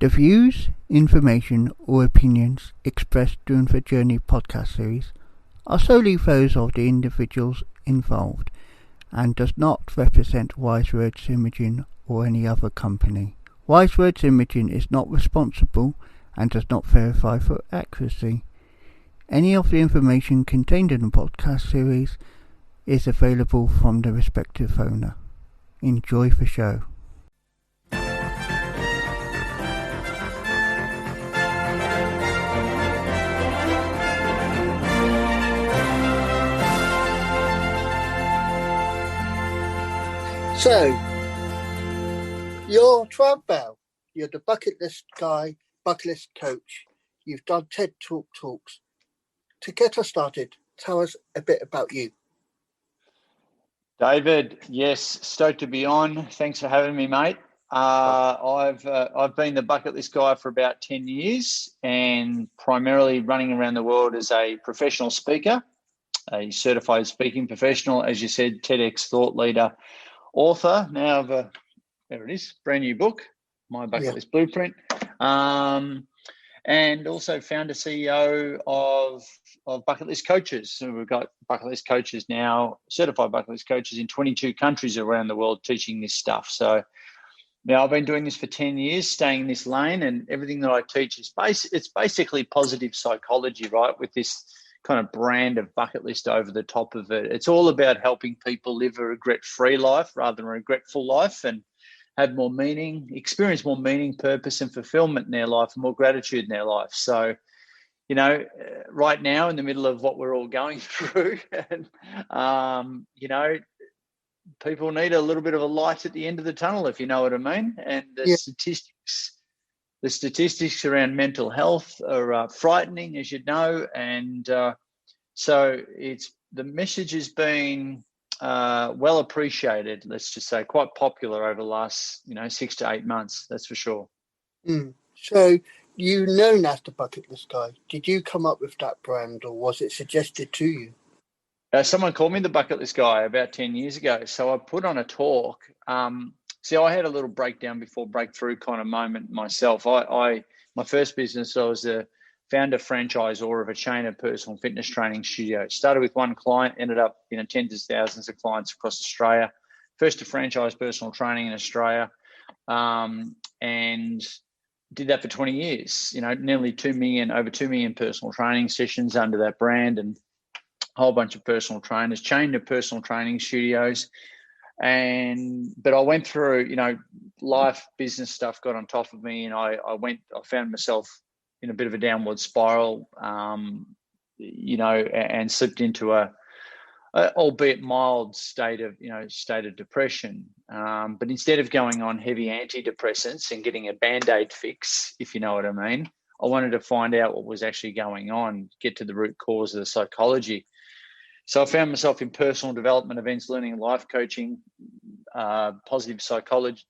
The views, information or opinions expressed during the Journey podcast series are solely those of the individuals involved and does not represent Wise Words Imaging or any other company. Wise Words Imaging is not responsible and does not verify for accuracy. Any of the information contained in the podcast series is available from the respective owner. Enjoy the show. So, you're Trav Bell. You're the bucket list guy, bucket list coach. You've done TED talks. To get us started, tell us a bit about you. David, yes, stoked to be on. Thanks for having me, mate. I've been the bucket list guy for about 10 years and primarily running around the world as a professional speaker, a certified speaking professional, as you said, TEDx thought leader, author now of there it is, brand new book, My Bucket List Blueprint, and also founder CEO of Bucket List Coaches. So we've got bucket list coaches now, certified bucket list coaches in 22 countries around the world teaching this stuff. So now I've been doing this for 10 years, staying in this lane, and everything that I teach is it's basically positive psychology, right? With this kind of brand of bucket list over the top of it. It's all about helping people live a regret-free life rather than a regretful life and have more meaning, experience more meaning, purpose and fulfillment in their life and more gratitude in their life. So, you know, right now in the middle of what we're all going through, and, you know, people need a little bit of a light at the end of the tunnel, if you know what I mean. And the statistics around mental health are frightening, as you know. And so the message has been well appreciated, let's just say, quite popular over the last, 6 to 8 months, that's for sure. So you known as the bucket list guy. Did you come up with that brand or was it suggested to you? Someone called me the bucket list guy about 10 years ago. So I put on a talk. I had a little breakdown before breakthrough kind of moment myself. My first business, I was the founder franchisor of a chain of personal fitness training studios. Started with one client, ended up tens of thousands of clients across Australia. First to franchise personal training in Australia, and did that for 20 years. Nearly over 2 million personal training sessions under that brand, and a whole bunch of personal trainers, chain of personal training studios. But I went through, life, business stuff got on top of me, and I found myself in a bit of a downward spiral, and slipped into a albeit mild state of depression. But instead of going on heavy antidepressants and getting a Band-Aid fix, if you know what I mean, I wanted to find out what was actually going on, get to the root cause of the psychology. So I found myself in personal development events, learning life coaching, positive psychology,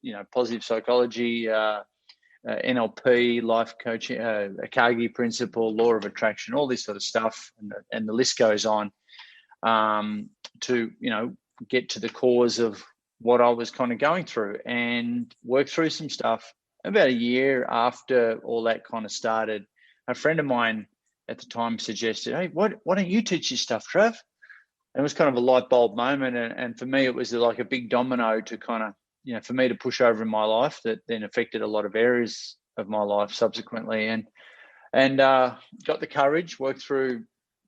NLP, life coaching, Akagi principle, law of attraction, all this sort of stuff, and the list goes on, to get to the cause of what I was kind of going through and work through some stuff. About a year after all that kind of started, a friend of mine at the time suggested, "Hey, why don't you teach this stuff, Trav?" And it was kind of a light bulb moment, and for me, it was like a big domino to kind of, for me to push over in my life that then affected a lot of areas of my life subsequently, and got the courage, worked through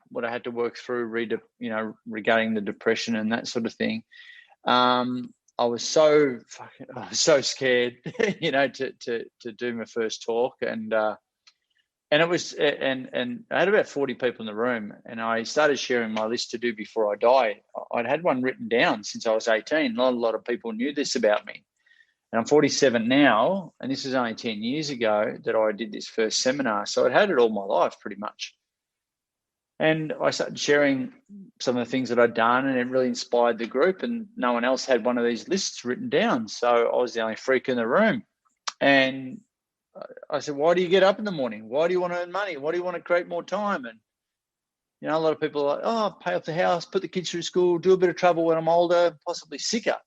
what I had to work through, regarding the depression and that sort of thing. I was so scared, to do my first talk, and it was, and I had about 40 people in the room, and I started sharing my list to do before I die. I'd had one written down since I was 18. Not a lot of people knew this about me. And I'm 47 now, and this was only 10 years ago that I did this first seminar. So I'd had it all my life pretty much. And I started sharing some of the things that I'd done, and it really inspired the group, and no one else had one of these lists written down. So I was the only freak in the room. And I said, "Why do you get up in the morning? Why do you want to earn money? Why do you want to create more time?" And, a lot of people are like, "Oh, pay off the house, put the kids through school, do a bit of travel when I'm older, possibly sicker."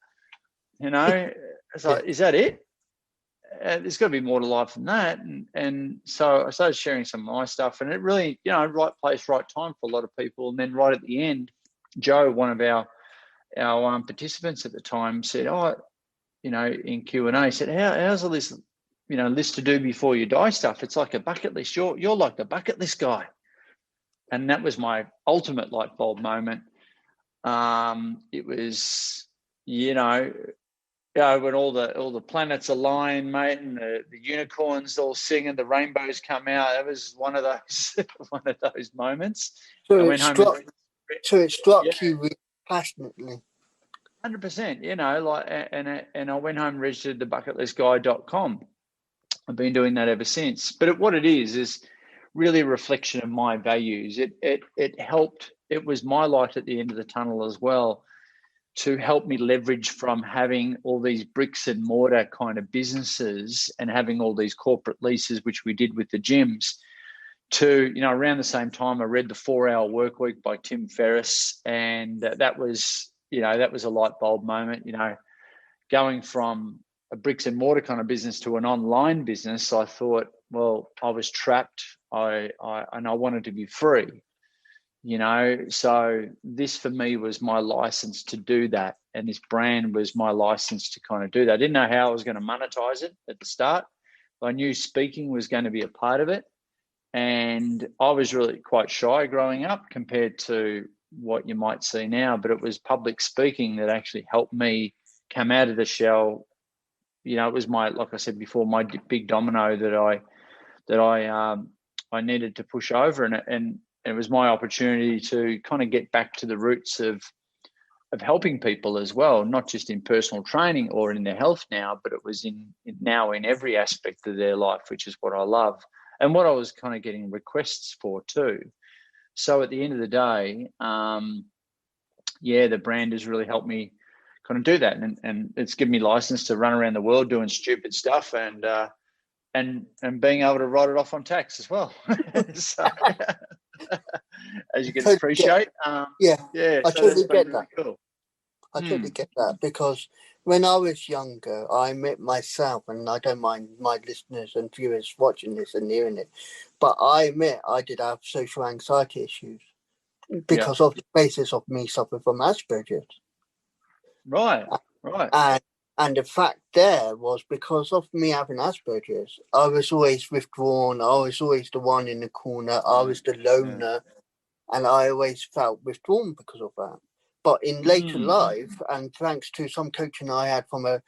It's like, is that it? there's got to be more to life than that. And so I started sharing some of my stuff, and it really, right place, right time for a lot of people. And then right at the end, Joe, one of our participants at the time, said, in Q&A, said, how's all this, list to do before you die stuff? It's like a bucket list. You're like the bucket list guy. And that was my ultimate light bulb moment. It was, when all the planets align, mate, and the unicorns all sing and the rainbows come out. That was one of those moments. So it struck you really passionately. 100%, and I went home and registered TheBucketListGuy.com. I've been doing that ever since. But what it is really a reflection of my values. It helped. It was my light at the end of the tunnel as well, to help me leverage from having all these bricks and mortar kind of businesses and having all these corporate leases, which we did with the gyms, to, around the same time, I read The 4-Hour Workweek by Tim Ferriss. And that was a light bulb moment, going from a bricks and mortar kind of business to an online business. I thought, well, I was trapped. I wanted to be free. So this for me was my license to do that. And this brand was my license to kind of do that. I didn't know how I was going to monetize it at the start, but I knew speaking was going to be a part of it. And I was really quite shy growing up compared to what you might see now, but it was public speaking that actually helped me come out of the shell. It was like I said before, my big domino that I needed to push over. And it was my opportunity to kind of get back to the roots of helping people as well, not just in personal training or in their health now, but it was now in every aspect of their life, which is what I love and what I was kind of getting requests for too. So at the end of the day, the brand has really helped me kind of do that, and it's given me license to run around the world doing stupid stuff and being able to write it off on tax as well. So, as you can appreciate, I totally get that. Really cool. I totally get that, because when I was younger, I admit myself, and I don't mind my listeners and viewers watching this and hearing it, but I admit I did have social anxiety issues because of the basis of me suffering from Asperger's. Right. And the fact there was because of me having Asperger's, I was always withdrawn. I was always the one in the corner. I was the loner, and I always felt withdrawn because of that. But in later life, and thanks to some coaching I had from a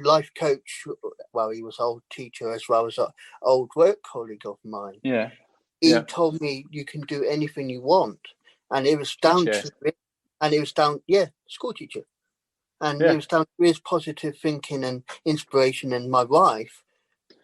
life coach, well, he was an old teacher as well as an old work colleague of mine. Yeah. He told me you can do anything you want. And it was down to it. And it was school teacher. And it was down to his positive thinking and inspiration and my wife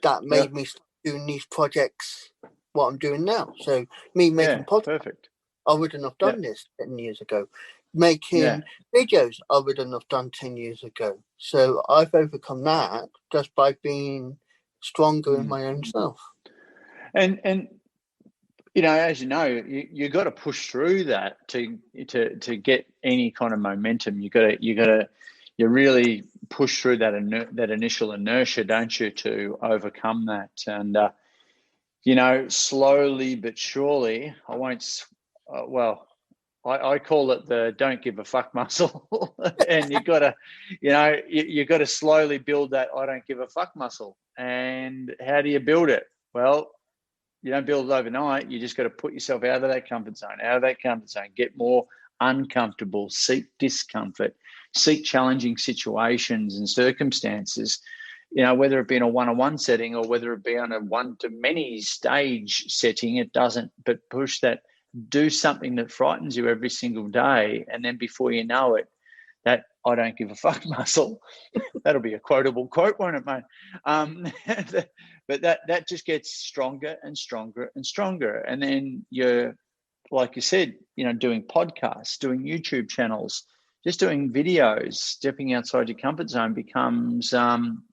that made me start doing these projects, what I'm doing now. So me making podcasts, perfect. I wouldn't have done this 10 years ago. Making videos, I wouldn't have done 10 years ago. So I've overcome that just by being stronger in my own self. And as you know, you got to push through that to get any kind of momentum. You really push through that initial inertia, don't you, to overcome that. And slowly but surely, I won't. I call it the don't give a fuck muscle. And you got to slowly build that I don't give a fuck muscle. And how do you build it? Well, you don't build it overnight. You just got to put yourself out of that comfort zone, get more uncomfortable, seek discomfort, seek challenging situations and circumstances, whether it be in a one-on-one setting or whether it be on a one-to-many stage setting, it doesn't, but push that, do something that frightens you every single day. And then before you know it, that I don't give a fuck muscle, that'll be a quotable quote, won't it, mate? But that just gets stronger and stronger and stronger. And then you're, like you said, doing podcasts, doing YouTube channels, just doing videos, stepping outside your comfort zone becomes,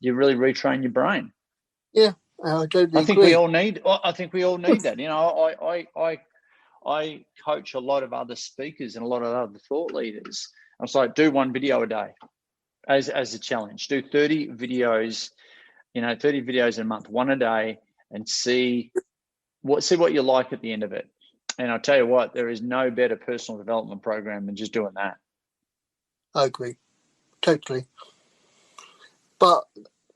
you really retrain your brain. Yeah, I totally agree. I think we all need that. I coach a lot of other speakers and a lot of other thought leaders. I was like, do one video a day as a challenge. Do 30 videos, 30 videos a month, one a day, and see what you like at the end of it. And I'll tell you what, there is no better personal development program than just doing that. I agree, totally. But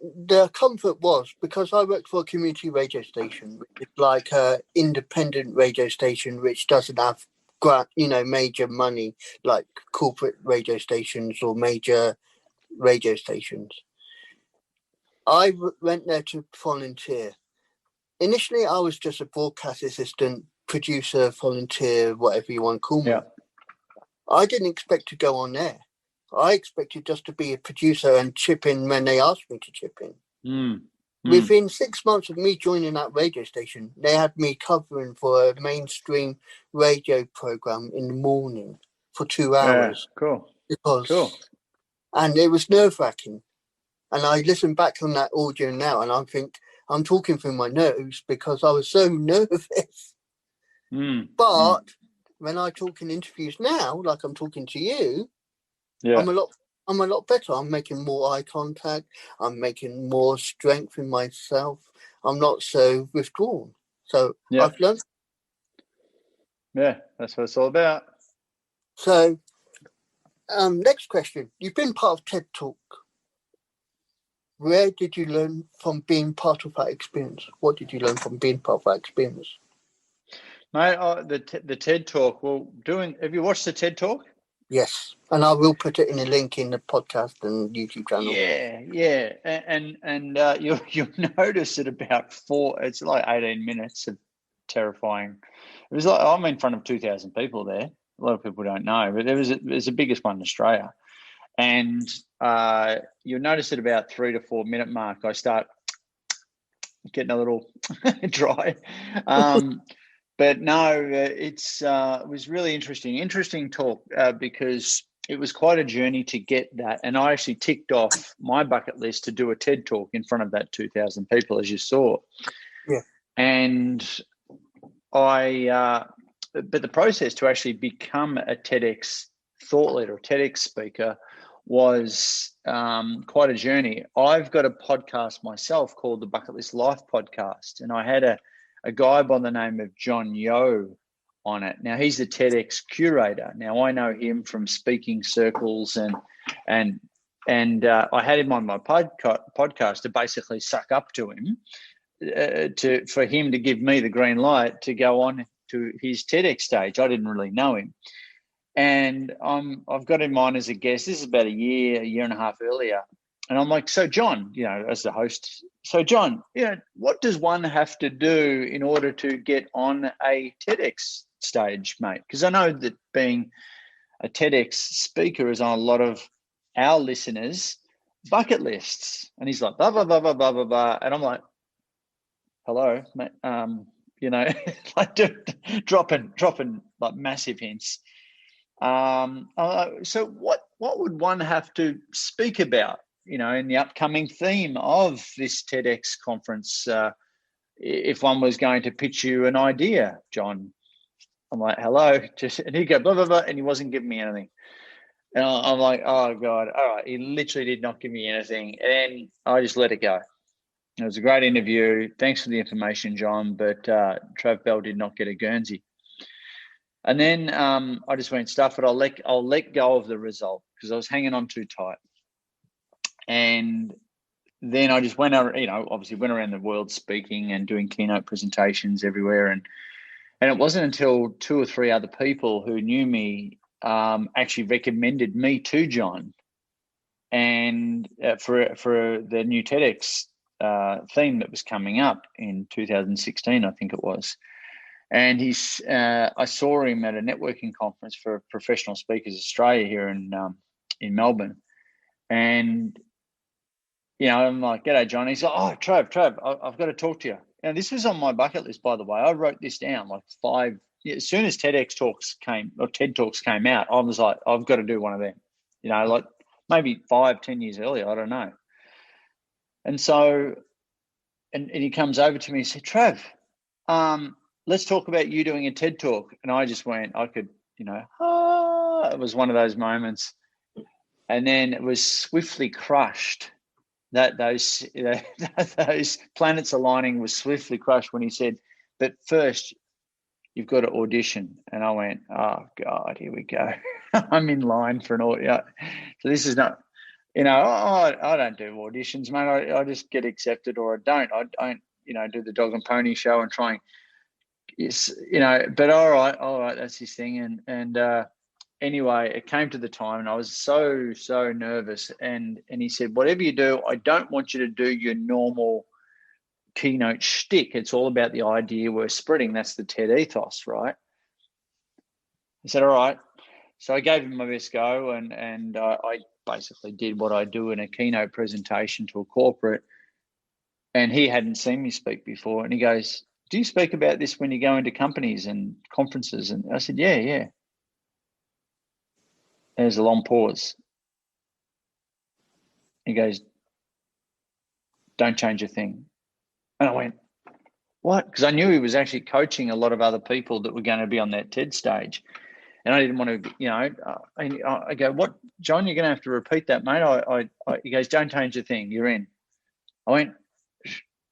the comfort was because I worked for a community radio station, which is like an independent radio station which doesn't have major money like corporate radio stations or major radio stations. I went there to volunteer. Initially, I was just a broadcast assistant, producer, volunteer, whatever you want to call me. Yeah. I didn't expect to go on there. I expected just to be a producer and chip in when they asked me to chip in. Within 6 months of me joining that radio station, they had me covering for a mainstream radio program in the morning for 2 hours. Yeah, cool. And it was nerve-wracking. And I listen back on that audio now and I think I'm talking through my nose because I was so nervous. But when I talk in interviews now, like I'm talking to you, I'm a lot better. I'm making more eye contact. I'm making more strength in myself. I'm not so withdrawn. So I've learned. Yeah, that's what it's all about. So next question. You've been part of TED-Talk. Where did you learn from being part of that experience? What did you learn from being part of that experience? Mate, the TED Talk. Have you watched the TED Talk? Yes, and I will put it in a link in the podcast and YouTube channel. Yeah, and you'll notice at about it's like 18 minutes of terrifying. It was like I'm in front of 2,000 people there. A lot of people don't know, but it was the biggest one in Australia. And you'll notice at about 3 to 4 minute mark, I start getting a little dry. But no, it was really interesting talk because it was quite a journey to get that. And I actually ticked off my bucket list to do a TED Talk in front of that 2,000 people, as you saw. Yeah. And but the process to actually become a TEDx thought leader, a TEDx speaker, was quite a journey. I've got a podcast myself called the Bucket List Life Podcast, and I had a guy by the name of John Yo on it. Now he's the TEDx curator. Now I know him from speaking circles, and I had him on my podcast to basically suck up to him, for him to give me the green light to go on to his TEDx stage. I didn't really know him. And I've got him on as a guest. This is about a year and a half earlier. And I'm like, so John, as the host, so John, what does one have to do in order to get on a TEDx stage, mate? Because I know that being a TEDx speaker is on a lot of our listeners' bucket lists. And he's like, blah, blah, blah, blah, blah, blah, blah. And I'm like, hello, mate. Like dropping like massive hints. So what would one have to speak about, in the upcoming theme of this TEDx conference, if one was going to pitch you an idea, John? I'm like, hello, and he'd go, blah, blah, blah, and he wasn't giving me anything. And I'm like, oh, God, all right. He literally did not give me anything. And I just let it go. It was a great interview. Thanks for the information, John, but Trav Bell did not get a Guernsey. And then I just went, stuff it. I'll let go of the result because I was hanging on too tight. And then I just went out, obviously went around the world speaking and doing keynote presentations everywhere. And it wasn't until 2 or 3 other people who knew me actually recommended me to John, and for the new TEDx theme that was coming up in 2016, I think it was. And I saw him at a networking conference for Professional Speakers Australia here in Melbourne. And, I'm like, g'day, John. He's like, oh, Trav, I've got to talk to you. And this was on my bucket list, by the way. I wrote this down like as soon as TED Talks came out, I was like, I've got to do one of them, like maybe 5-10 years earlier. I don't know. And so, and he comes over to me and said, Trav, let's talk about you doing a TED Talk. And I just went, it was one of those moments. And then it was swiftly crushed that those those planets aligning was swiftly crushed when he said, "But first, you've got to audition." And I went, "Oh God, here we go. I'm in line for an audition." So this is not, I don't do auditions, mate. I just get accepted or I don't. I don't, do the dog and pony show and try and, but all right, that's his thing. And anyway, it came to the time and I was so nervous. And he said, "Whatever you do, I don't want you to do your normal keynote shtick. It's all about the idea we're spreading. That's the TED ethos, right?" I said, "All right." So I gave him my best go, and I basically did what I do in a keynote presentation to a corporate. And he hadn't seen me speak before. And he goes, "Do you speak about this when you go into companies and conferences?" And I said, Yeah. There's a long pause. He goes, "Don't change a thing." And I went, "What?" Because I knew he was actually coaching a lot of other people that were going to be on that TED stage. And I didn't want to, I go, "What, John, you're going to have to repeat that, mate." He goes, "Don't change a thing. You're in." I went,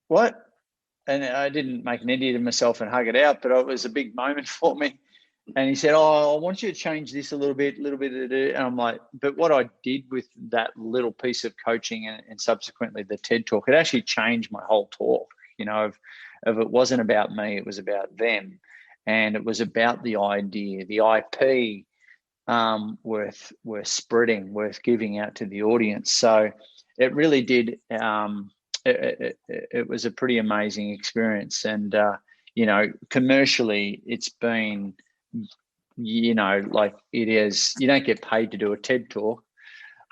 "What?" And I didn't make an idiot of myself and hug it out, but it was a big moment for me. And he said, "Oh, I want you to change this a little bit. And I'm like, but what I did with that little piece of coaching and subsequently the TED Talk, it actually changed my whole talk, of it wasn't about me, it was about them. And it was about the idea, the IP, worth spreading, worth giving out to the audience. So it really did. It was a pretty amazing experience, and commercially, it's been, like it is. You don't get paid to do a TED Talk,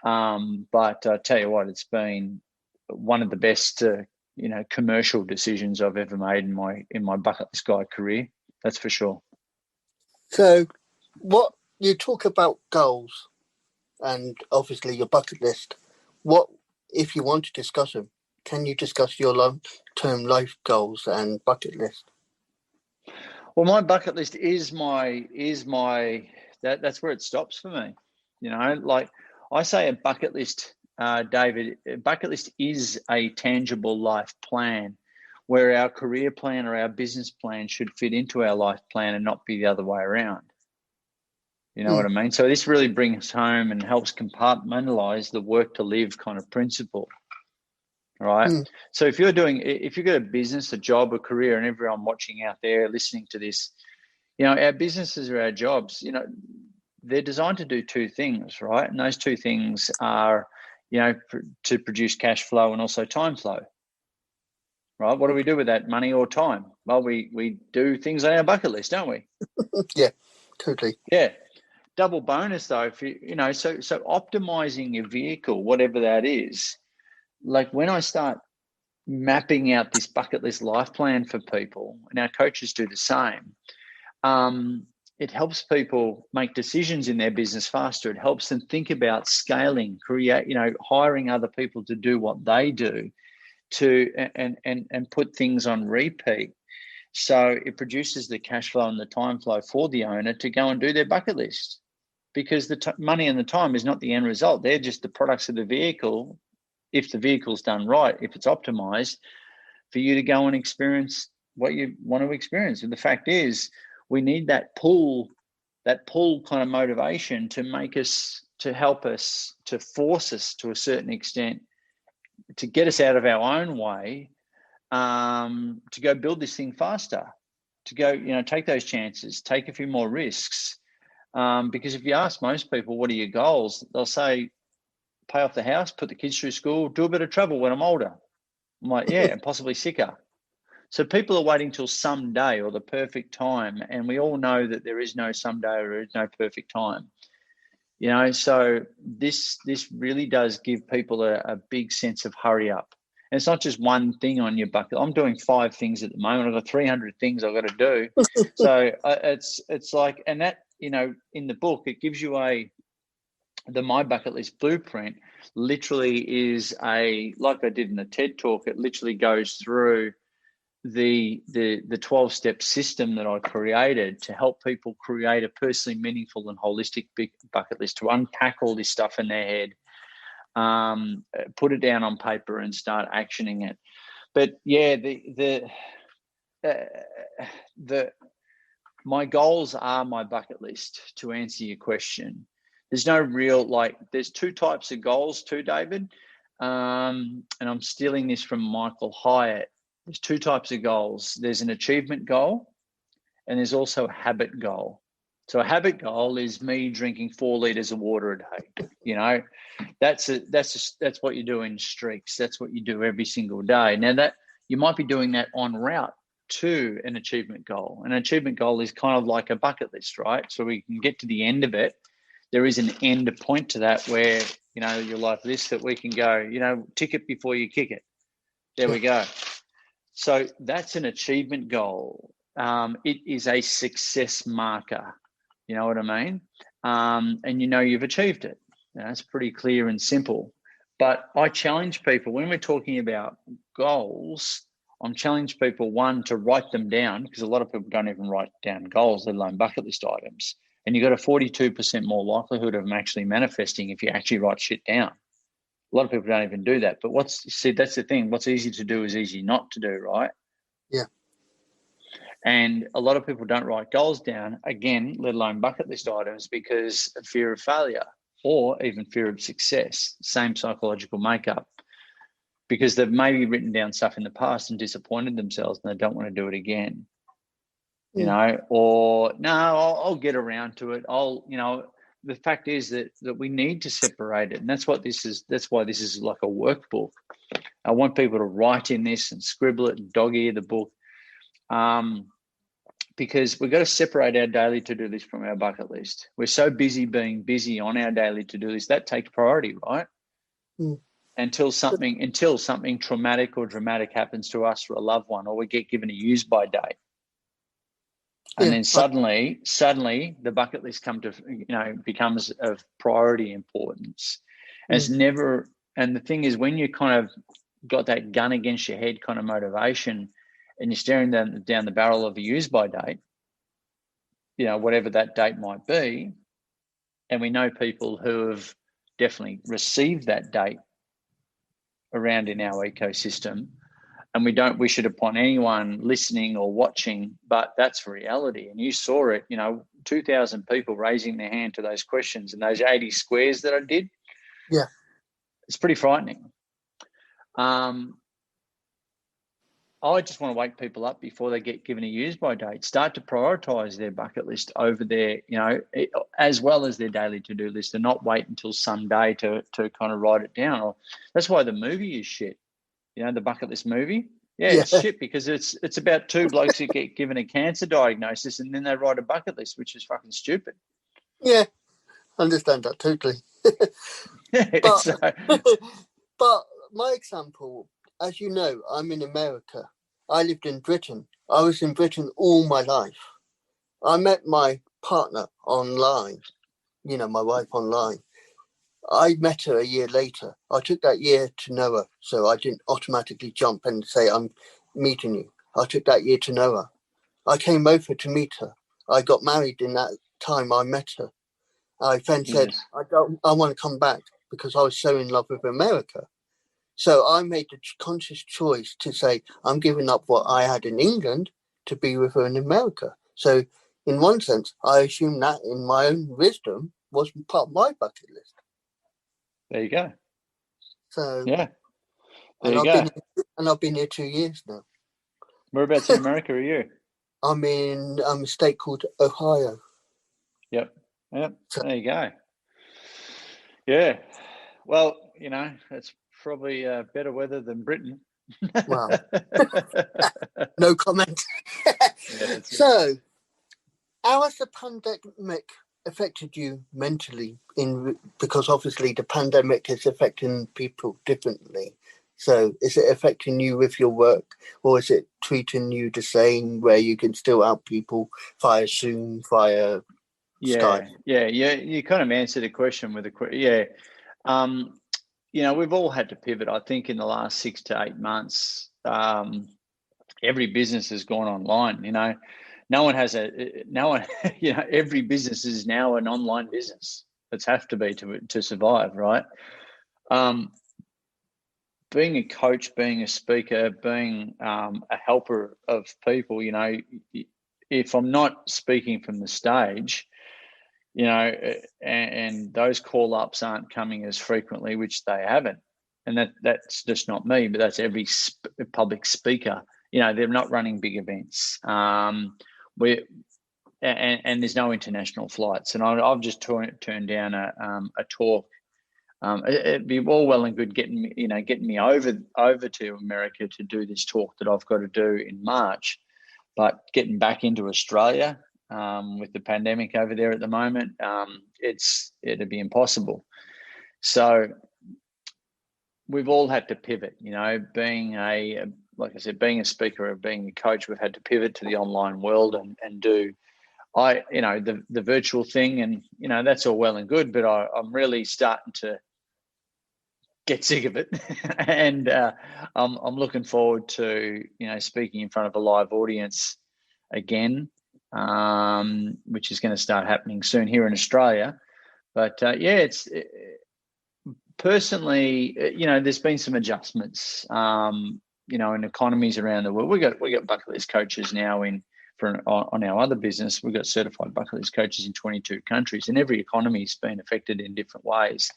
but I tell you what, it's been one of the best, commercial decisions I've ever made in my bucket list guy career. That's for sure. So, what you talk about goals, and obviously your bucket list. What, if you want to discuss them, can you discuss your long-term life goals and bucket list? Well, my bucket list is that's where it stops for me. Like I say, a bucket list, David, a bucket list is a tangible life plan where our career plan or our business plan should fit into our life plan and not be the other way around. You know what I mean? So this really brings home and helps compartmentalize the work to live kind of principle. Right. So if you've got a business, a job, a career, and everyone watching out there listening to this, our businesses are our jobs. They're designed to do two things, right? And those two things are, to produce cash flow and also time flow. Right. What do we do with that money or time? Well, we do things on our bucket list, don't we? Yeah, totally. Yeah. Double bonus though, if so optimizing your vehicle, whatever that is. Like when I start mapping out this bucket list life plan for people, and our coaches do the same, it helps people make decisions in their business faster. It helps them think about scaling, create, hiring other people to do what they do, and put things on repeat. So it produces the cash flow and the time flow for the owner to go and do their bucket list, because the money and the time is not the end result. They're just the products of the vehicle. If the vehicle's done right, if it's optimized for you to go and experience what you want to experience. And the fact is, we need that pull kind of motivation to make us, to help us, to force us to a certain extent, to get us out of our own way, to go build this thing faster, to go, take those chances, take a few more risks. Because if you ask most people, what are your goals? They'll say, pay off the house, put the kids through school, do a bit of travel when I'm older. I'm like, yeah, and possibly sicker. So people are waiting till someday or the perfect time. And we all know that there is no someday or there is no perfect time. So this really does give people a big sense of hurry up. And it's not just one thing on your bucket. I'm doing 5 things at the moment. I've got 300 things I've got to do. So it's like, and that, in the book, it gives you the My Bucket List blueprint literally is like I did in the TED Talk, it literally goes through the 12-step system that I created to help people create a personally meaningful and holistic big bucket list, to unpack all this stuff in their head, Put it down on paper and start actioning it. But yeah, my goals are my bucket list, to answer your question. There's no real, there's two types of goals too, David. And I'm stealing this from Michael Hyatt. There's two types of goals. There's an achievement goal, and there's also a habit goal. So a habit goal is me drinking 4 liters of water a day. That's what you do in streaks. That's what you do every single day. Now that you might be doing that en route to an achievement goal. An achievement goal is kind of like a bucket list, right? So we can get to the end of it. There is an end point to that where, you're like this, that we can go, tick it before you kick it. There we go. So that's an achievement goal. It is a success marker. You know what I mean? And you've achieved it. It's pretty clear and simple. But I challenge people, when we're talking about goals, I'm challenging people, one, to write them down, because a lot of people don't even write down goals, let alone bucket list items. And you've got a 42% more likelihood of them actually manifesting if you actually write shit down. A lot of people don't even do that. But that's the thing. What's easy to do is easy not to do, right? Yeah. And a lot of people don't write goals down, again, let alone bucket list items, because of fear of failure or even fear of success, same psychological makeup, because they've maybe written down stuff in the past and disappointed themselves and they don't want to do it again, or no, I'll get around to it. The fact is that we need to separate it. And that's what this is. That's why this is like a workbook. I want people to write in this and scribble it and dog-ear the book. Because we've got to separate our daily to-do list from our bucket list. We're so busy being busy on our daily to-do list, that takes priority, right? Mm. Until something traumatic or dramatic happens to us or a loved one, or we get given a use-by date. And then suddenly the bucket list becomes of priority importance. As never, and the thing is, when you kind of got that gun against your head kind of motivation, and you're staring down the barrel of a use-by date, whatever that date might be, and we know people who have definitely received that date around in our ecosystem, and we don't wish it upon anyone listening or watching, but that's reality. And you saw it, 2,000 people raising their hand to those questions and those 80 squares that I did. Yeah. It's pretty frightening. I just want to wake people up before they get given a use-by date. Start to prioritize their bucket list over their, as well as their daily to-do list, and not wait until someday to kind of write it down. That's why the movie is shit. The bucket list movie. Yeah, it's shit because it's about two blokes who get given a cancer diagnosis and then they write a bucket list, which is fucking stupid. Yeah, I understand that totally. But my example, as you know, I'm in America. I lived in Britain. I was in Britain all my life. I met my partner online, my wife online. I met her a year later. I took that year to know her, so I didn't automatically jump and say, I'm meeting you. I took that year to know her. I came over to meet her. I got married in that time I met her. I then said, I want to come back because I was so in love with America. So I made the conscious choice to say, I'm giving up what I had in England to be with her in America. So in one sense, I assume that in my own wisdom was part of my bucket list. There you go. So yeah, I've been here 2 years now. Whereabouts in America are you? I'm in a state called Ohio. Yep. So, there you go. Yeah. Well, it's probably better weather than Britain. Wow. No comment. So, how has the pandemic affected you mentally? Because obviously the pandemic is affecting people differently. So, is it affecting you with your work, or is it treating you the same, where you can still help people via Zoom, via Skype? Yeah. You kind of answered the question with a question. Yeah. We've all had to pivot. I think in the last 6 to 8 months, every business has gone online. Every business is now an online business. It's have to be to survive, right? Being a coach, being a speaker, being a helper of people, if I'm not speaking from the stage, and those call-ups aren't coming as frequently, which they haven't, and that's just not me, but that's every public speaker. They're not running big events. And there's no international flights, and I've just turned down a talk. It'd be all well and good getting me over to America to do this talk that I've got to do in March, but getting back into Australia with the pandemic over there at the moment, it'd be impossible. So we've all had to pivot. Being like I said, being a speaker or being a coach, we've had to pivot to the online world and do the virtual thing, and that's all well and good, but I'm really starting to get sick of it. And I'm looking forward to speaking in front of a live audience again, which is going to start happening soon here in Australia. But personally, there's been some adjustments, in economies around the world. We got bucket list coaches now on our other business. We've got certified bucket list coaches in 22 countries, and every economy's been affected in different ways,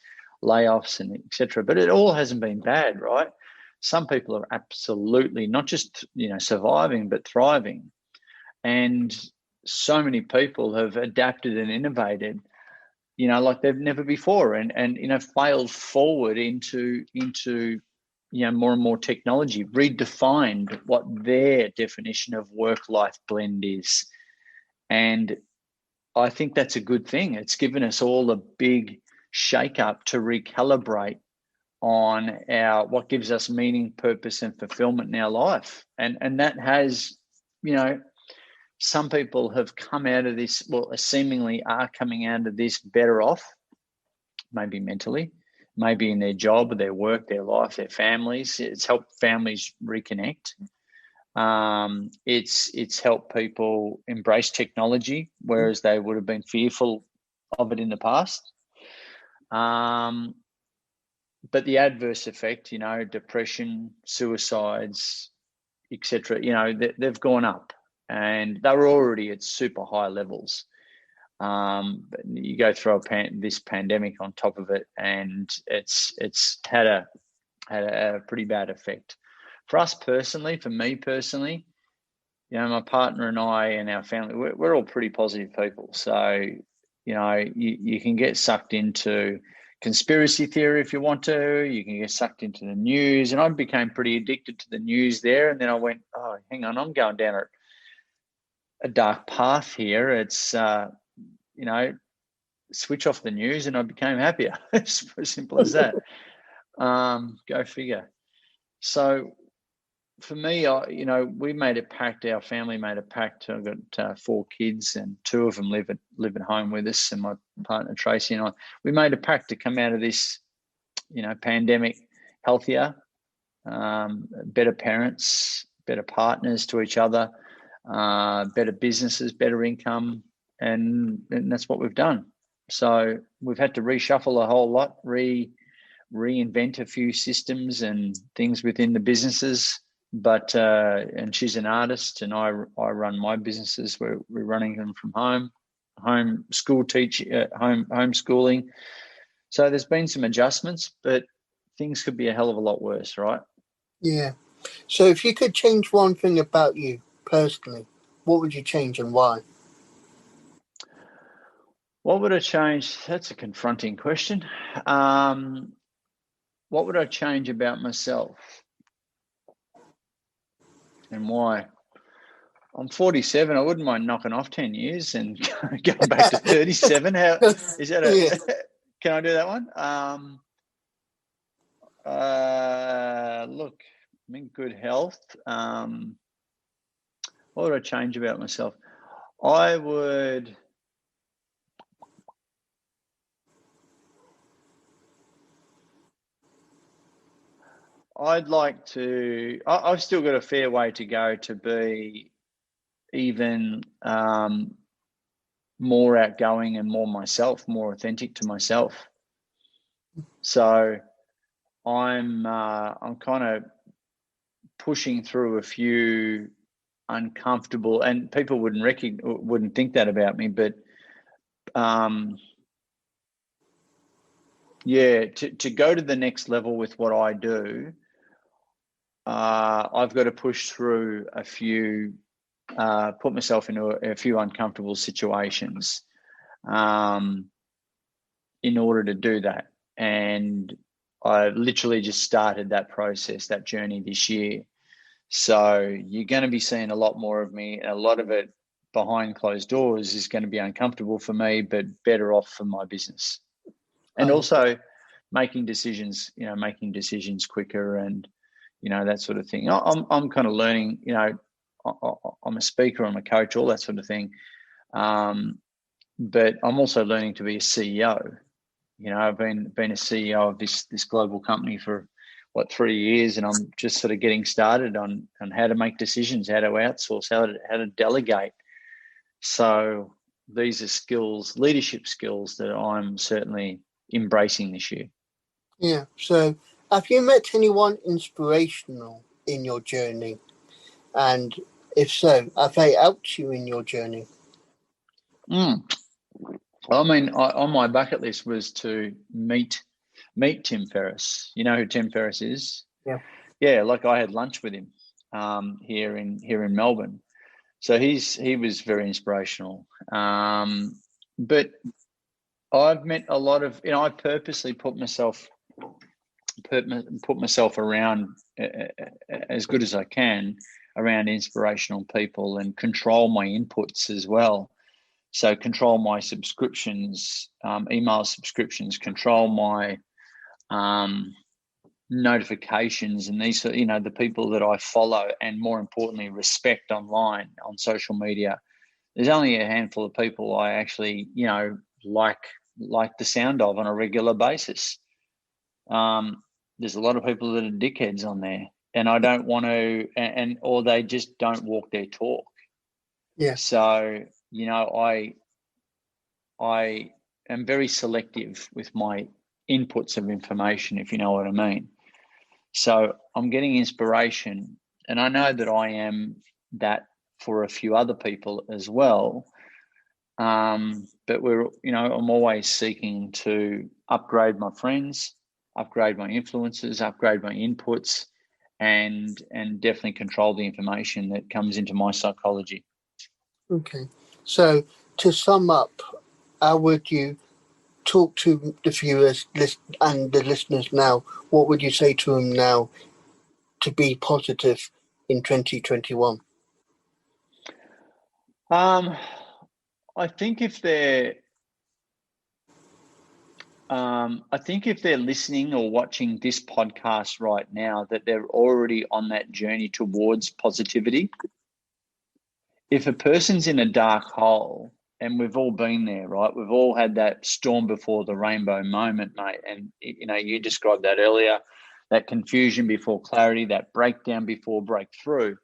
layoffs and etc. But it all hasn't been bad, right? Some people are absolutely not just surviving, but thriving, and so many people have adapted and innovated, like they've never before, and failed forward into more and more technology, redefined what their definition of work-life blend is. And I think that's a good thing. It's given us all a big shake-up to recalibrate on what gives us meaning, purpose, and fulfillment in our life. And that has, some people have come out of this, seemingly are coming out of this better off, maybe mentally, maybe in their job, their work, their life, their families. It's helped families reconnect. It's helped people embrace technology, whereas they would have been fearful of it in the past. But the adverse effect, depression, suicides, etc., they've gone up, and they were already at super high levels. But you go through this pandemic on top of it, and it's had a pretty bad effect for us personally. For me personally, my partner and I and our family, we're all pretty positive people. So you can get sucked into conspiracy theory if you want to. You can get sucked into the news, and I became pretty addicted to the news there. And then I went, oh, hang on, I'm going down a dark path here. It's switch off the news, and I became happier. It's as simple as that. Go figure. So for me, we made a pact. Our family made a pact. I've got 4 kids, and 2 of them live at home with us, and my partner Tracy and I. We made a pact to come out of this, pandemic healthier, better parents, better partners to each other, better businesses, better income, and that's what we've done. So we've had to reshuffle a whole lot, reinvent a few systems and things within the businesses. But and she's an artist, and I run my businesses. We're running them from home homeschooling. So there's been some adjustments, but things could be a hell of a lot worse, right? Yeah. So if you could change one thing about you personally, what would you change and why? What would I change? That's a confronting question. What would I change about myself and why? I'm 47. I wouldn't mind knocking off 10 years and going back to 37. How is that? Can I do that one? Look, I'm in good health. What would I change about myself? I'd like to. I've still got a fair way to go to be even more outgoing and more myself, more authentic to myself. So I'm kind of pushing through a few uncomfortable, and people wouldn't think that about me, but to go to the next level with what I do, I've got to push through a few, put myself into a few uncomfortable situations in order to do that. And I literally just started that process, that journey this year. So you're going to be seeing a lot more of me, and a lot of it behind closed doors is going to be uncomfortable for me, but better off for my business. And also making decisions quicker, and that sort of thing. I'm kind of learning. I'm a speaker, I'm a coach, all that sort of thing. But I'm also learning to be a CEO. I've been a CEO of this global company for 3 years, and I'm just sort of getting started on how to make decisions, how to outsource, how to delegate. So these are skills, leadership skills, that I'm certainly embracing this year. Yeah. So have you met anyone inspirational in your journey? And if so, have they helped you in your journey? I mean, on my bucket list was to meet Tim Ferriss. You know who Tim Ferriss is? Yeah. Yeah, like I had lunch with him here in Melbourne. So he was very inspirational. But I've met a lot of, I purposely put myself around as good as I can around inspirational people, and control my inputs as well. So control my subscriptions, email subscriptions, control my notifications, and these, the people that I follow, and more importantly, respect online on social media. There's only a handful of people I actually, like the sound of on a regular basis. There's a lot of people that are dickheads on there, and I don't want to, or they just don't walk their talk. Yeah. So, I am very selective with my inputs of information, if you know what I mean. So I'm getting inspiration, and I know that I am that for a few other people as well. But I'm always seeking to upgrade my friends, upgrade my influences, upgrade my inputs, and definitely control the information that comes into my psychology. Okay. So to sum up, how would you talk to the viewers and the listeners now? What would you say to them now to be positive in 2021? I think if they're listening or watching this podcast right now, that they're already on that journey towards positivity. If a person's in a dark hole, and we've all been there, right? We've all had that storm before the rainbow moment, mate. And, you described that earlier, that confusion before clarity, that breakdown before breakthrough.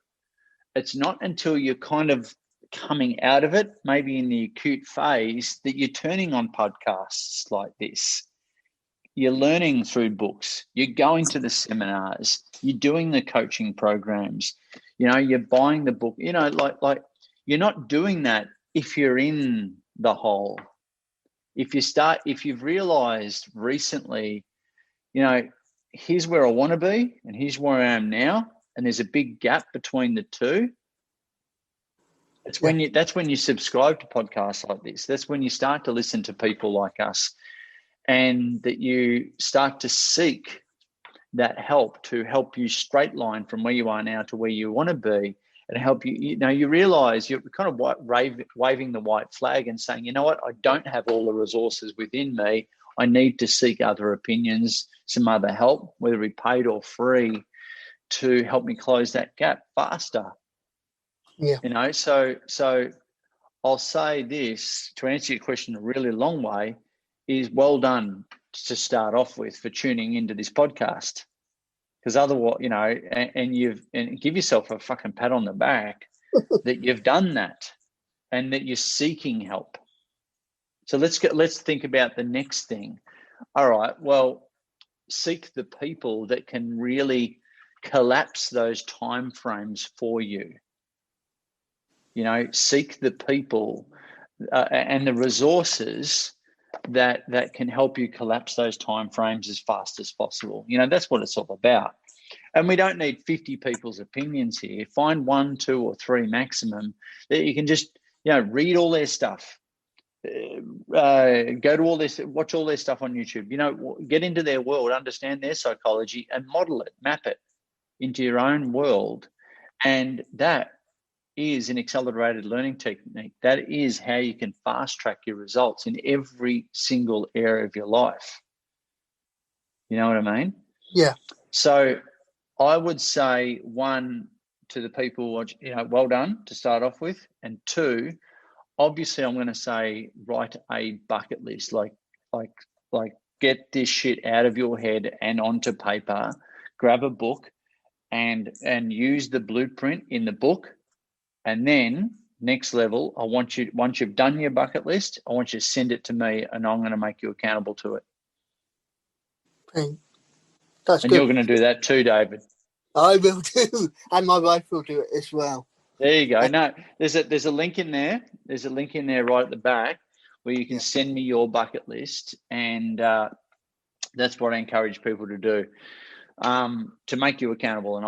It's not until you're kind of coming out of it, maybe in the acute phase, that you're turning on podcasts like this. You're learning through books. You're going to the seminars. You're doing the coaching programs. You're buying the book. Like you're not doing that if you're in the hole. If you've realized recently, here's where I want to be and here's where I am now, and there's a big gap between the two. That's when you subscribe to podcasts like this. That's when you start to listen to people like us, and that you start to seek that help to help you straight line from where you are now to where you want to be, and help you. You realize you're kind of waving the white flag and saying, you know what, I don't have all the resources within me. I need to seek other opinions, some other help, whether it be paid or free, to help me close that gap faster. Yeah. So I'll say this to answer your question a really long way, is well done to start off with for tuning into this podcast. Because otherwise, and give yourself a fucking pat on the back that you've done that and that you're seeking help. So let's think about the next thing. All right, well, seek the people that can really collapse those time frames for you. Seek the people and the resources that can help you collapse those time frames as fast as possible. That's what it's all about. And we don't need 50 people's opinions here. Find 1, 2, or 3 maximum that you can just, read all their stuff. Go to all this, watch all their stuff on YouTube. Get into their world, understand their psychology, and model it, map it into your own world. And that is an accelerated learning technique. That is how you can fast track your results in every single area of your life. You know what I mean? Yeah. So I would say, 1, to the people, well done to start off with. And 2, obviously I'm going to say, write a bucket list, like get this shit out of your head and onto paper, grab a book and use the blueprint in the book. And then next level, I want you, once you've done your bucket list, I want you to send it to me and I'm going to make you accountable to it. Okay. That's and good. You're going to do that too, David. I will too. And my wife will do it as well. There you go. No, there's a link in there. There's a link in there right at the back where you can send me your bucket list. And that's what I encourage people to do. To make you accountable, and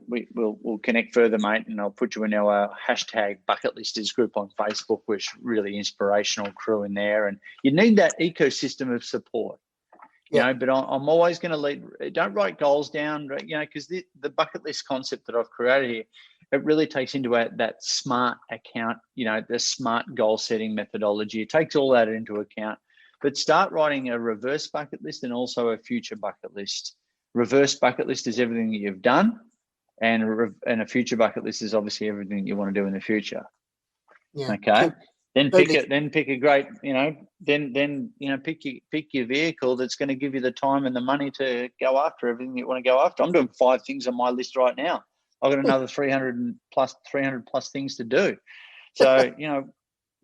we'll connect further, mate, and I'll put you in our hashtag bucket listers group on Facebook, which really inspirational crew in there, and you need that ecosystem of support, but I'm always going to lead. Don't write goals down, because the bucket list concept that I've created here, it really takes into that SMART account, the SMART goal setting methodology. It takes all that into account, but start writing a reverse bucket list and also a future bucket list. Reverse bucket list is everything that you've done, and a future bucket list is obviously everything that you want to do in the future. Yeah. Okay. Then pick a great, pick your vehicle that's going to give you the time and the money to go after everything you want to go after. I'm doing 5 things on my list right now. I've got another 300 plus things to do. So,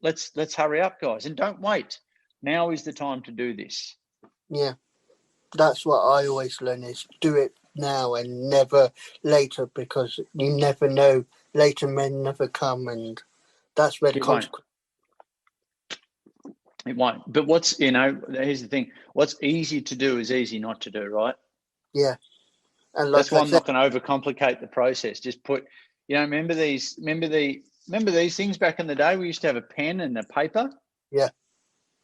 let's hurry up, guys, and don't wait. Now is the time to do this. Yeah. That's what I always learn, is do it now and never later, because you never know. Later men never come, and that's where the consequence. It won't. But here's the thing. What's easy to do is easy not to do, right? Yeah. And that's why I'm not going to overcomplicate the process. Just put, remember these things back in the day? We used to have a pen and a paper. Yeah.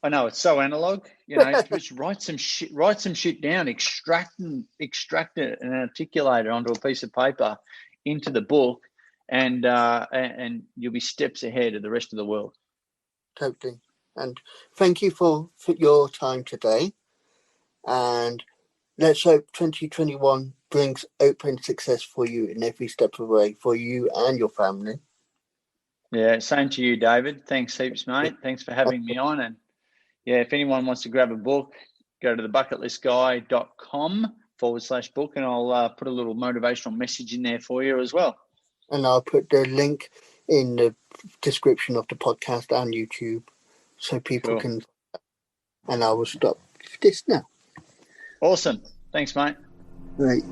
I know it's so analog, just write some shit down, extract it and articulate it onto a piece of paper into the book, and you'll be steps ahead of the rest of the world. Totally. And thank you for your time today. And let's hope 2021 brings open success for you in every step of the way, for you and your family. Yeah, same to you, David. Thanks heaps, mate. Thanks for having me on. And yeah, if anyone wants to grab a book, go to TheBucketListGuy.com/book, and I'll put a little motivational message in there for you as well. And I'll put the link in the description of the podcast and YouTube so people can. And I will stop this now. Awesome. Thanks, mate. Right.